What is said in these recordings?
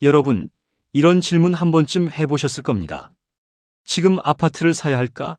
여러분, 이런 질문 한 번쯤 해보셨을 겁니다. 지금 아파트를 사야 할까?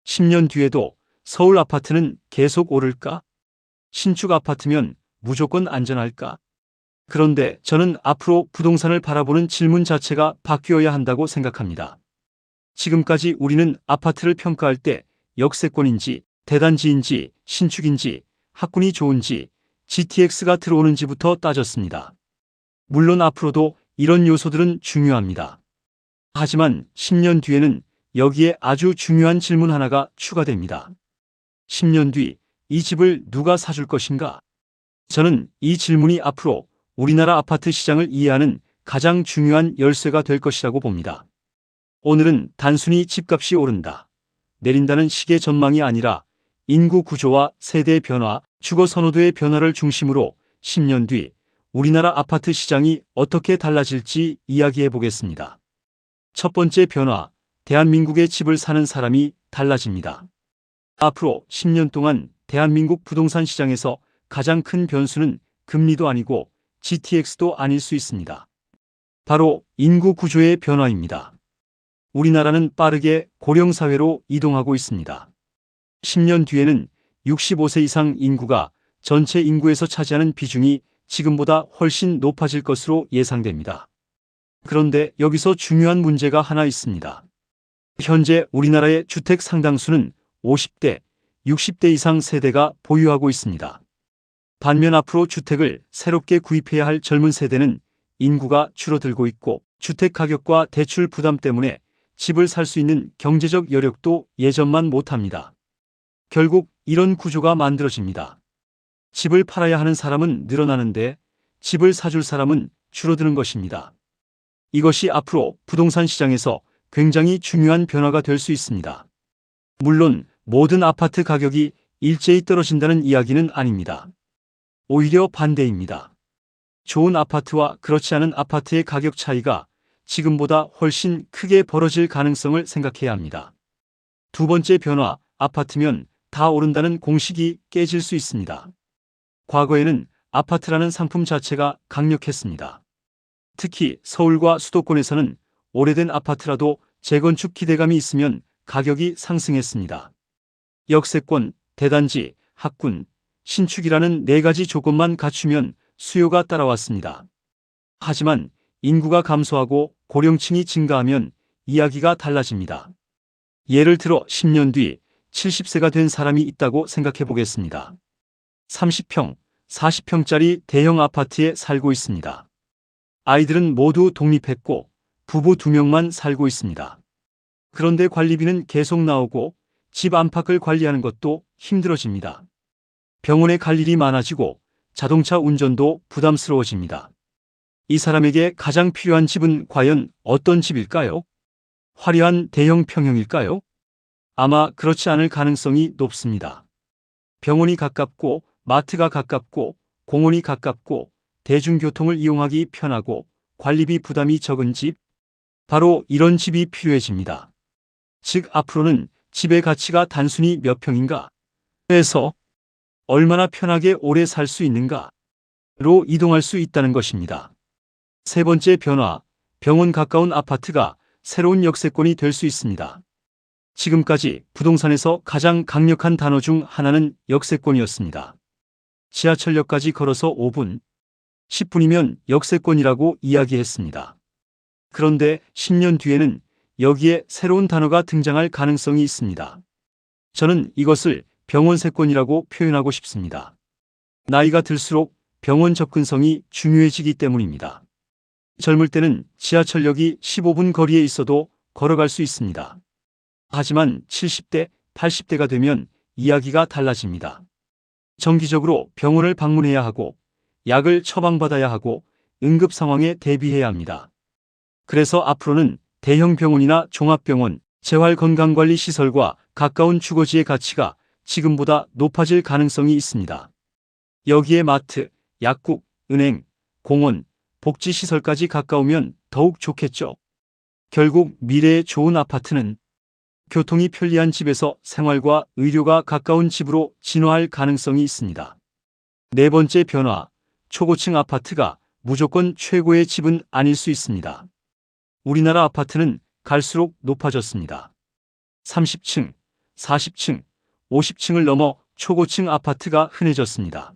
10년 뒤에도 서울 아파트는 계속 오를까? 신축 아파트면 무조건 안전할까? 그런데 저는 앞으로 부동산을 바라보는 질문 자체가 바뀌어야 한다고 생각합니다. 지금까지 우리는 아파트를 평가할 때 역세권인지, 대단지인지, 신축인지, 학군이 좋은지, GTX가 들어오는지부터 따졌습니다. 물론 앞으로도 이런 요소들은 중요합니다. 하지만 10년 뒤에는 여기에 아주 중요한 질문 하나가 추가됩니다. 10년 뒤 이 집을 누가 사줄 것인가? 저는 이 질문이 앞으로 우리나라 아파트 시장을 이해하는 가장 중요한 열쇠가 될 것이라고 봅니다. 오늘은 단순히 집값이 오른다, 내린다는 식의 전망이 아니라 인구 구조와 세대 변화, 주거 선호도의 변화를 중심으로 10년 뒤 우리나라 아파트 시장이 어떻게 달라질지 이야기해 보겠습니다. 첫 번째 변화, 대한민국의 집을 사는 사람이 달라집니다. 앞으로 10년 동안 대한민국 부동산 시장에서 가장 큰 변수는 금리도 아니고 GTX도 아닐 수 있습니다. 바로 인구 구조의 변화입니다. 우리나라는 빠르게 고령사회로 이동하고 있습니다. 10년 뒤에는 65세 이상 인구가 전체 인구에서 차지하는 비중이 지금보다 훨씬 높아질 것으로 예상됩니다. 그런데 여기서 중요한 문제가 하나 있습니다. 현재 우리나라의 주택 상당수는 50대, 60대 이상 세대가 보유하고 있습니다. 반면 앞으로 주택을 새롭게 구입해야 할 젊은 세대는 인구가 줄어들고 있고 주택 가격과 대출 부담 때문에 집을 살 수 있는 경제적 여력도 예전만 못합니다. 결국 이런 구조가 만들어집니다. 집을 팔아야 하는 사람은 늘어나는데 집을 사줄 사람은 줄어드는 것입니다. 이것이 앞으로 부동산 시장에서 굉장히 중요한 변화가 될 수 있습니다. 물론 모든 아파트 가격이 일제히 떨어진다는 이야기는 아닙니다. 오히려 반대입니다. 좋은 아파트와 그렇지 않은 아파트의 가격 차이가 지금보다 훨씬 크게 벌어질 가능성을 생각해야 합니다. 두 번째 변화, 아파트면 다 오른다는 공식이 깨질 수 있습니다. 과거에는 아파트라는 상품 자체가 강력했습니다. 특히 서울과 수도권에서는 오래된 아파트라도 재건축 기대감이 있으면 가격이 상승했습니다. 역세권, 대단지, 학군, 신축이라는 네 가지 조건만 갖추면 수요가 따라왔습니다. 하지만 인구가 감소하고 고령층이 증가하면 이야기가 달라집니다. 예를 들어 10년 뒤 70세가 된 사람이 있다고 생각해 보겠습니다. 30평, 40평짜리 대형 아파트에 살고 있습니다. 아이들은 모두 독립했고 부부 2명만 살고 있습니다. 그런데 관리비는 계속 나오고 집 안팎을 관리하는 것도 힘들어집니다. 병원에 갈 일이 많아지고 자동차 운전도 부담스러워집니다. 이 사람에게 가장 필요한 집은 과연 어떤 집일까요? 화려한 대형 평형일까요? 아마 그렇지 않을 가능성이 높습니다. 병원이 가깝고 마트가 가깝고 공원이 가깝고 대중교통을 이용하기 편하고 관리비 부담이 적은 집, 바로 이런 집이 필요해집니다. 즉 앞으로는 집의 가치가 단순히 몇 평인가 해서 얼마나 편하게 오래 살 수 있는가로 이동할 수 있다는 것입니다. 세 번째 변화, 병원 가까운 아파트가 새로운 역세권이 될 수 있습니다. 지금까지 부동산에서 가장 강력한 단어 중 하나는 역세권이었습니다. 지하철역까지 걸어서 5분, 10분이면 역세권이라고 이야기했습니다. 그런데 10년 뒤에는 여기에 새로운 단어가 등장할 가능성이 있습니다. 저는 이것을 병원세권이라고 표현하고 싶습니다. 나이가 들수록 병원 접근성이 중요해지기 때문입니다. 젊을 때는 지하철역이 15분 거리에 있어도 걸어갈 수 있습니다. 하지만 70대, 80대가 되면 이야기가 달라집니다. 정기적으로 병원을 방문해야 하고 약을 처방받아야 하고 응급 상황에 대비해야 합니다. 그래서 앞으로는 대형 병원이나 종합병원, 재활건강관리시설과 가까운 주거지의 가치가 지금보다 높아질 가능성이 있습니다. 여기에 마트, 약국, 은행, 공원, 복지시설까지 가까우면 더욱 좋겠죠. 결국 미래의 좋은 아파트는 교통이 편리한 집에서 생활과 의료가 가까운 집으로 진화할 가능성이 있습니다. 네 번째 변화, 초고층 아파트가 무조건 최고의 집은 아닐 수 있습니다. 우리나라 아파트는 갈수록 높아졌습니다. 30층, 40층, 50층을 넘어 초고층 아파트가 흔해졌습니다.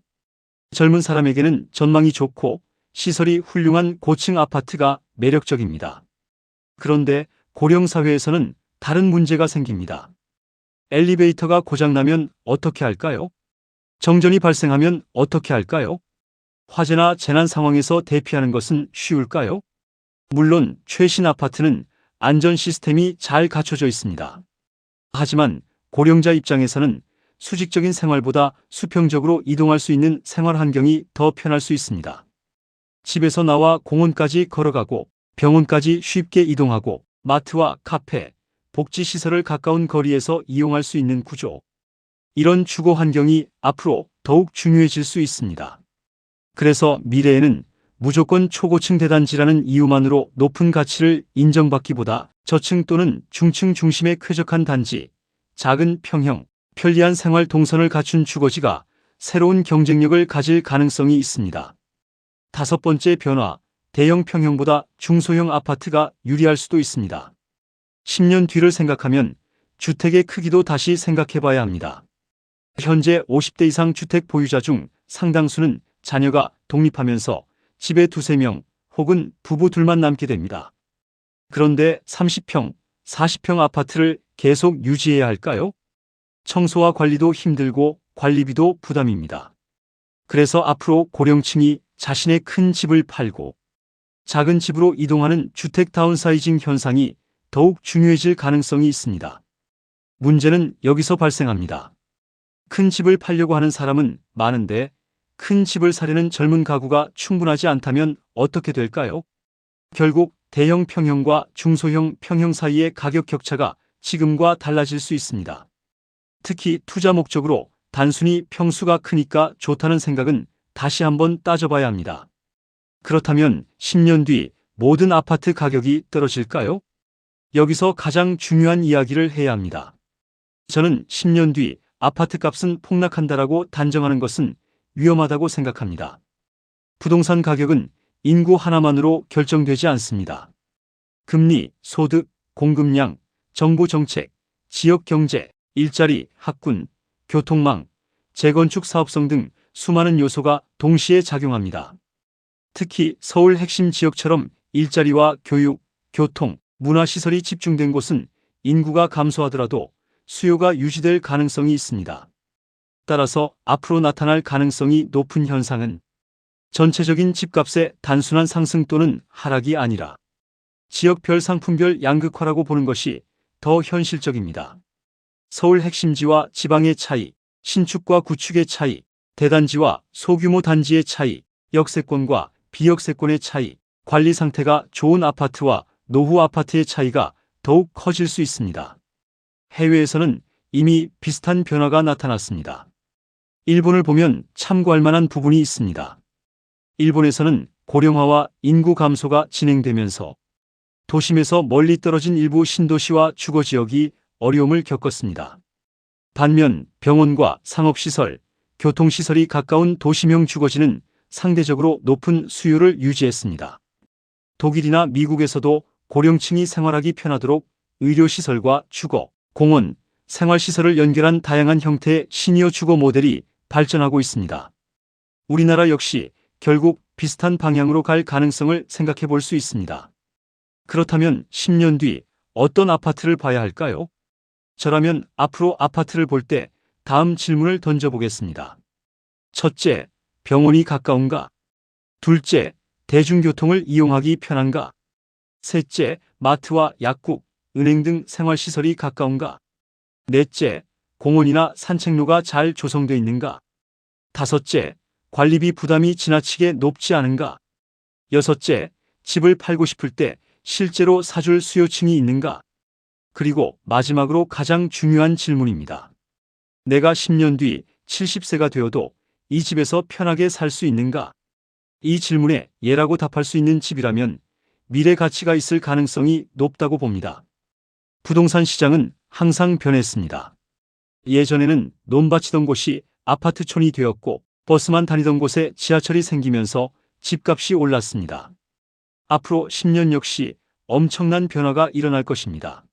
젊은 사람에게는 전망이 좋고 시설이 훌륭한 고층 아파트가 매력적입니다. 그런데 고령 사회에서는 다른 문제가 생깁니다. 엘리베이터가 고장나면 어떻게 할까요? 정전이 발생하면 어떻게 할까요? 화재나 재난 상황에서 대피하는 것은 쉬울까요? 물론 최신 아파트는 안전 시스템이 잘 갖춰져 있습니다. 하지만 고령자 입장에서는 수직적인 생활보다 수평적으로 이동할 수 있는 생활 환경이 더 편할 수 있습니다. 집에서 나와 공원까지 걸어가고 병원까지 쉽게 이동하고 마트와 카페, 복지시설을 가까운 거리에서 이용할 수 있는 구조. 이런 주거 환경이 앞으로 더욱 중요해질 수 있습니다. 그래서 미래에는 무조건 초고층 대단지라는 이유만으로 높은 가치를 인정받기보다 저층 또는 중층 중심의 쾌적한 단지, 작은 평형, 편리한 생활 동선을 갖춘 주거지가 새로운 경쟁력을 가질 가능성이 있습니다. 다섯 번째 변화, 대형 평형보다 중소형 아파트가 유리할 수도 있습니다. 10년 뒤를 생각하면 주택의 크기도 다시 생각해 봐야 합니다. 현재 50대 이상 주택 보유자 중 상당수는 자녀가 독립하면서 집에 두세 명 혹은 부부 둘만 남게 됩니다. 그런데 30평, 40평 아파트를 계속 유지해야 할까요? 청소와 관리도 힘들고 관리비도 부담입니다. 그래서 앞으로 고령층이 자신의 큰 집을 팔고 작은 집으로 이동하는 주택 다운사이징 현상이 더욱 중요해질 가능성이 있습니다. 문제는 여기서 발생합니다. 큰 집을 팔려고 하는 사람은 많은데 큰 집을 사려는 젊은 가구가 충분하지 않다면 어떻게 될까요? 결국 대형 평형과 중소형 평형 사이의 가격 격차가 지금과 달라질 수 있습니다. 특히 투자 목적으로 단순히 평수가 크니까 좋다는 생각은 다시 한번 따져봐야 합니다. 그렇다면 10년 뒤 모든 아파트 가격이 떨어질까요? 여기서 가장 중요한 이야기를 해야 합니다. 저는 10년 뒤 아파트 값은 폭락한다라고 단정하는 것은 위험하다고 생각합니다. 부동산 가격은 인구 하나만으로 결정되지 않습니다. 금리, 소득, 공급량, 정부 정책, 지역 경제, 일자리, 학군, 교통망, 재건축 사업성 등 수많은 요소가 동시에 작용합니다. 특히 서울 핵심 지역처럼 일자리와 교육, 교통, 문화시설이 집중된 곳은 인구가 감소하더라도 수요가 유지될 가능성이 있습니다. 따라서 앞으로 나타날 가능성이 높은 현상은 전체적인 집값의 단순한 상승 또는 하락이 아니라 지역별 상품별 양극화라고 보는 것이 더 현실적입니다. 서울 핵심지와 지방의 차이, 신축과 구축의 차이, 대단지와 소규모 단지의 차이, 역세권과 비역세권의 차이, 관리 상태가 좋은 아파트와 노후 아파트의 차이가 더욱 커질 수 있습니다. 해외에서는 이미 비슷한 변화가 나타났습니다. 일본을 보면 참고할 만한 부분이 있습니다. 일본에서는 고령화와 인구 감소가 진행되면서 도심에서 멀리 떨어진 일부 신도시와 주거지역이 어려움을 겪었습니다. 반면 병원과 상업시설, 교통시설이 가까운 도심형 주거지는 상대적으로 높은 수요를 유지했습니다. 독일이나 미국에서도 고령층이 생활하기 편하도록 의료시설과 주거, 공원, 생활시설을 연결한 다양한 형태의 시니어 주거 모델이 발전하고 있습니다. 우리나라 역시 결국 비슷한 방향으로 갈 가능성을 생각해 볼 수 있습니다. 그렇다면 10년 뒤 어떤 아파트를 봐야 할까요? 저라면 앞으로 아파트를 볼 때 다음 질문을 던져보겠습니다. 첫째, 병원이 가까운가? 둘째, 대중교통을 이용하기 편한가? 셋째, 마트와 약국, 은행 등 생활시설이 가까운가? 넷째, 공원이나 산책로가 잘 조성되어 있는가? 다섯째, 관리비 부담이 지나치게 높지 않은가? 여섯째, 집을 팔고 싶을 때 실제로 사줄 수요층이 있는가? 그리고 마지막으로 가장 중요한 질문입니다. 내가 10년 뒤 70세가 되어도 이 집에서 편하게 살 수 있는가? 이 질문에 예라고 답할 수 있는 집이라면 미래 가치가 있을 가능성이 높다고 봅니다. 부동산 시장은 항상 변했습니다. 예전에는 논밭이던 곳이 아파트촌이 되었고 버스만 다니던 곳에 지하철이 생기면서 집값이 올랐습니다. 앞으로 10년 역시 엄청난 변화가 일어날 것입니다.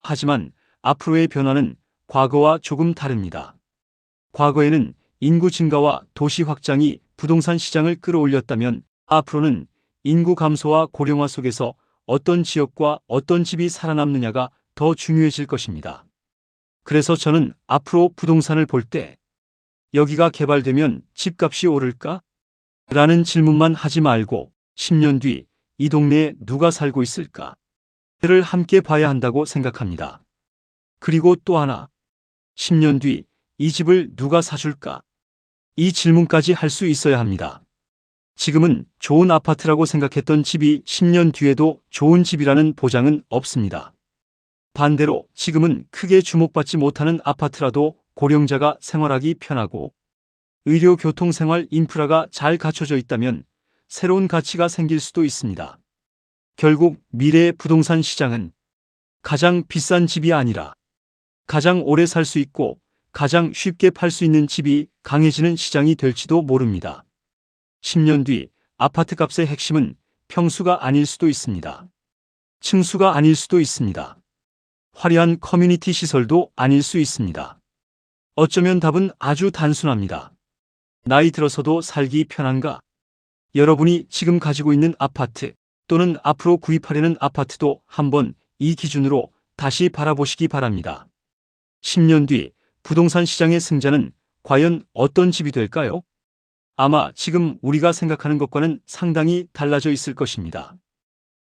하지만 앞으로의 변화는 과거와 조금 다릅니다. 과거에는 인구 증가와 도시 확장이 부동산 시장을 끌어올렸다면 앞으로는 인구 감소와 고령화 속에서 어떤 지역과 어떤 집이 살아남느냐가 더 중요해질 것입니다. 그래서 저는 앞으로 부동산을 볼 때 여기가 개발되면 집값이 오를까? 라는 질문만 하지 말고 10년 뒤 이 동네에 누가 살고 있을까? 를 함께 봐야 한다고 생각합니다. 그리고 또 하나, 10년 뒤 이 집을 누가 사줄까? 이 질문까지 할 수 있어야 합니다. 지금은 좋은 아파트라고 생각했던 집이 10년 뒤에도 좋은 집이라는 보장은 없습니다. 반대로 지금은 크게 주목받지 못하는 아파트라도 고령자가 생활하기 편하고 의료, 교통, 생활 인프라가 잘 갖춰져 있다면 새로운 가치가 생길 수도 있습니다. 결국 미래의 부동산 시장은 가장 비싼 집이 아니라 가장 오래 살 수 있고 가장 쉽게 팔 수 있는 집이 강해지는 시장이 될지도 모릅니다. 10년 뒤 아파트 값의 핵심은 평수가 아닐 수도 있습니다. 층수가 아닐 수도 있습니다. 화려한 커뮤니티 시설도 아닐 수 있습니다. 어쩌면 답은 아주 단순합니다. 나이 들어서도 살기 편한가? 여러분이 지금 가지고 있는 아파트 또는 앞으로 구입하려는 아파트도 한번 이 기준으로 다시 바라보시기 바랍니다. 10년 뒤 부동산 시장의 승자는 과연 어떤 집이 될까요? 아마 지금 우리가 생각하는 것과는 상당히 달라져 있을 것입니다.